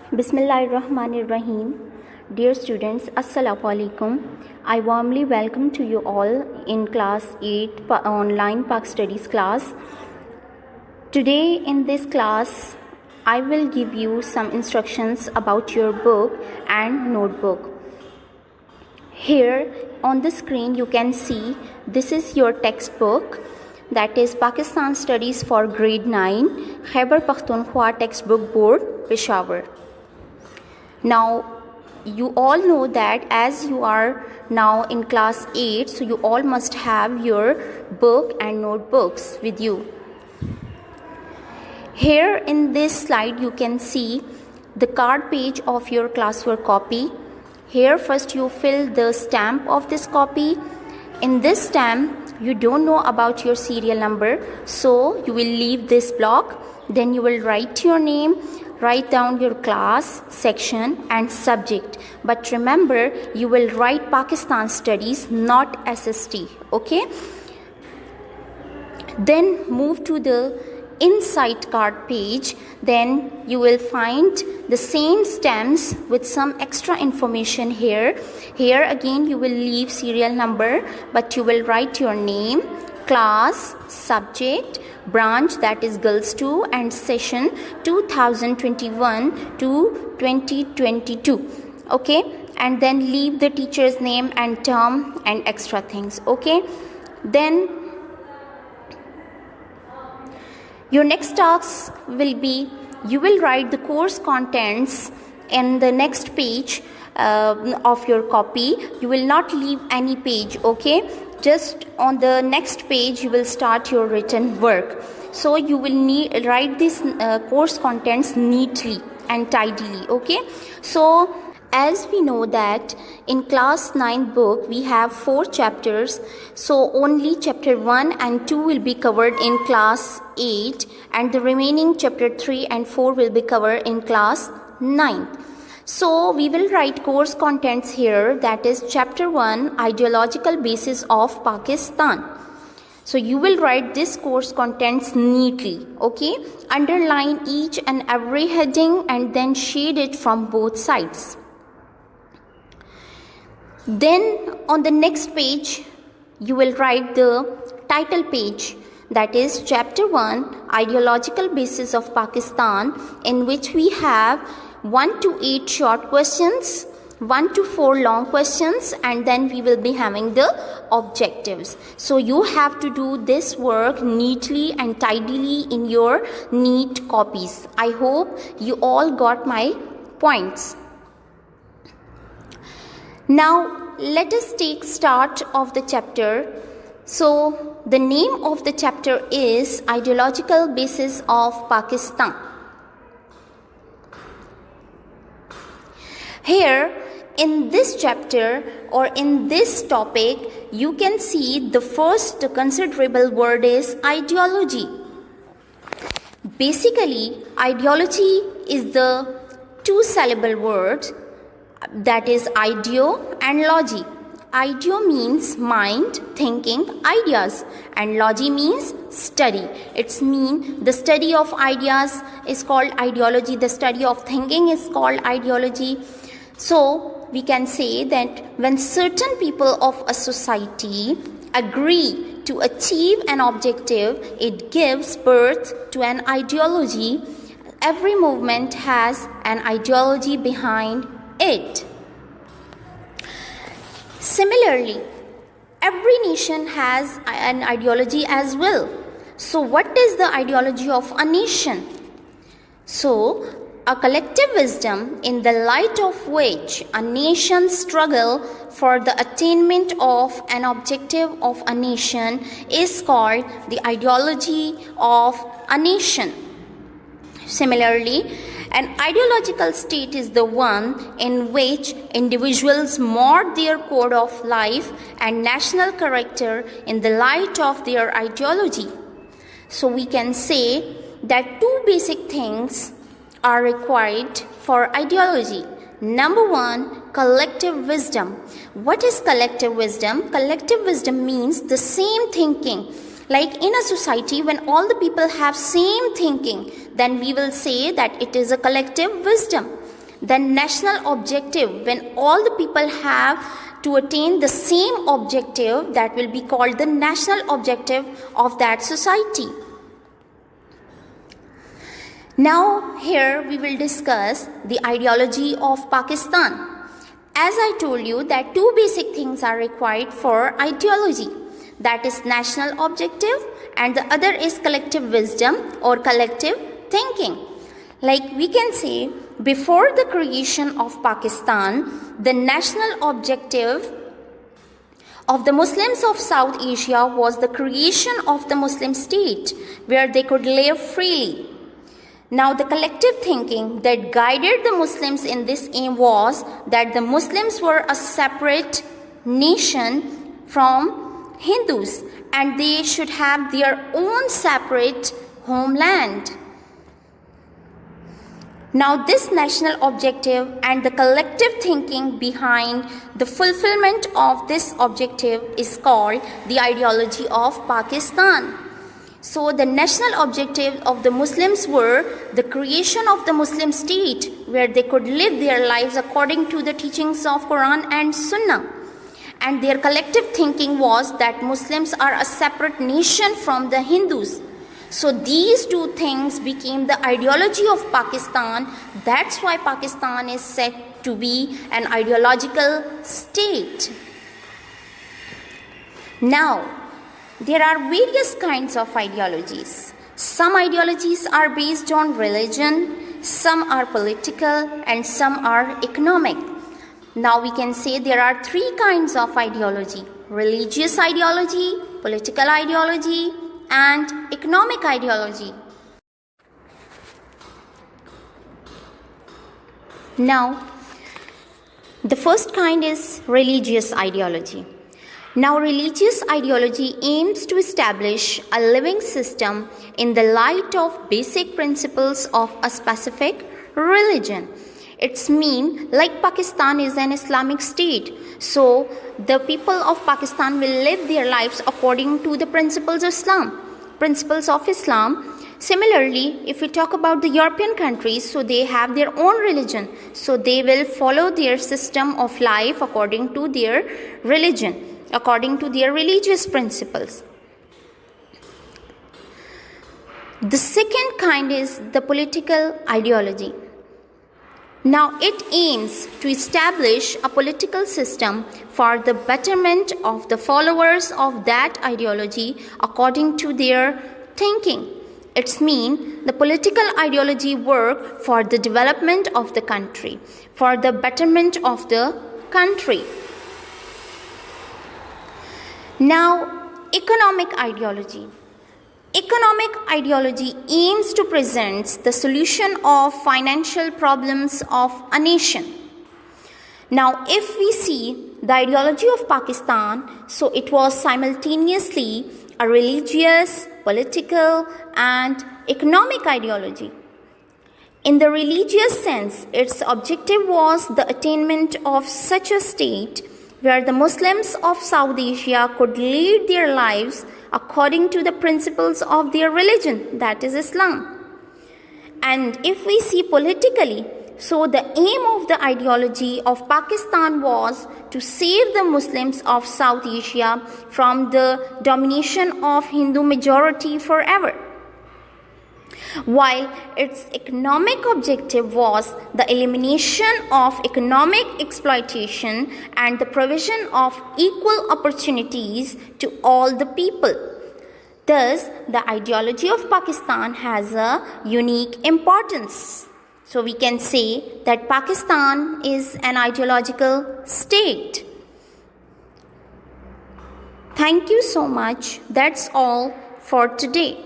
Bismillahirrahmanirrahim. Dear students, Assalamu alaikum. I warmly welcome to you all in class 8 online Pak Studies class. Today in this class, I will give you some instructions about your book and notebook. Here on the screen you can see this is your textbook, that is Pakistan Studies for grade 9, Khyber Pakhtunkhwa Textbook Board, Peshawar. Now you all know that as you are now in class 8, so you all must have your book and notebooks with you. Here in this slide you can see the card page of your classwork copy. Here first you fill the stamp of this copy. In this stamp you don't know about your serial number, so you will leave this block. Then you will write your name, write down your class, section and subject. But remember, you will write Pakistan Studies, not SST. Okay? Then move to the inside card page. Then you will find the same stamps with some extra information here. Here again you will leave serial number, but you will write your name, class, subject, branch, that is girls 2, and session 2021 to 2022. Okay, and then leave the teacher's name and term and extra things. Okay, then your next task will be you will write the course contents in the next page of your copy. You will not leave any page. Okay, just on the next page you will start your written work. So you will write this course contents neatly and tidily. Okay, so as we know that in class 9 book we have 4 chapters, so only chapter 1 and 2 will be covered in class 8 and the remaining chapter 3 and 4 will be covered in class 9. So we will write course contents here, that is chapter 1, ideological basis of Pakistan. So you will write this course contents neatly. Okay, underline each and every heading and then shade it from both sides. Then on the next page you will write the title page, that is chapter 1, ideological basis of Pakistan, in which we have 1 to 8 short questions, 1 to 4 long questions, and then we will be having the objectives. So you have to do this work neatly and tidily in your neat copies. I hope you all got my points. Now let us take start of the chapter. So the name of the chapter is Ideological Basis of Pakistan. Here in this chapter or in this topic you can see the first considerable word is ideology. Basically ideology is the 2-syllable word, that is ideo and logy. Ideo means mind, thinking, ideas, and logy means study. It's mean the study of ideas is called ideology, the study of thinking is called ideology. So we can say that when certain people of a society agree to achieve an objective, it gives birth to an ideology. Every movement has an ideology behind it. Similarly, every nation has an ideology as well. So what is the ideology of a nation? So a collective wisdom in the light of which a nation struggle for the attainment of an objective of a nation is called the ideology of a nation. Similarly, an ideological state is the one in which individuals mold their code of life and national character in the light of their ideology. So we can say that 2 basic things are required for ideology. Number 1, collective wisdom. What is collective wisdom? Collective wisdom means the same thinking. Like in a society, when all the people have same thinking, then we will say that it is a collective wisdom. the national objective, when all the people have to attain the same objective, that will be called the national objective of that society. Now here we will discuss the ideology of Pakistan. As I told you that two basic things are required for ideology, that is national objective and the other is collective wisdom or collective thinking. Like we can say, before the creation of Pakistan, the national objective of the Muslims of South Asia was the creation of the Muslim state where they could live freely. Now the collective thinking that guided the Muslims in this aim was that the Muslims were a separate nation from Hindus and they should have their own separate homeland. Now this national objective and the collective thinking behind the fulfillment of this objective is called the ideology of Pakistan. So the national objective of the Muslims were the creation of the Muslim state where they could live their lives according to the teachings of Quran and Sunnah. And their collective thinking was that Muslims are a separate nation from the Hindus. So these two things became the ideology of Pakistan. That's why Pakistan is said to be an ideological state. Now, there are various kinds of ideologies. Some ideologies are based on religion, some are political, and some are economic. Now we can say there are three kinds of ideology: religious ideology, political ideology, and economic ideology. Now, the first kind is religious ideology. Now, religious ideology aims to establish a living system in the light of basic principles of a specific religion. It's mean like Pakistan is an Islamic state. So, the people of Pakistan will live their lives according to the principles of Islam. Similarly, if we talk about the European countries, so they have their own religion. So, they will follow their system of life according to their religion, according to their religious principles. The second kind is the political ideology. Now, it aims to establish a political system for the betterment of the followers of that ideology according to their thinking. It's mean the political ideology work for the development of the country, for the betterment of the country. Now, economic ideology. Economic ideology aims to present the solution of financial problems of a nation. Now, if we see the ideology of Pakistan, so it was simultaneously a religious, political, and economic ideology. In the religious sense, its objective was the attainment of such a state where the Muslims of South Asia could lead their lives according to the principles of their religion, that is Islam. And if we see politically, so the aim of the ideology of Pakistan was to save the Muslims of South Asia from the domination of Hindu majority forever. While its economic objective was the elimination of economic exploitation and the provision of equal opportunities to all the people. Thus, the ideology of Pakistan has a unique importance. So we can say that Pakistan is an ideological state. Thank you so much. That's all for today.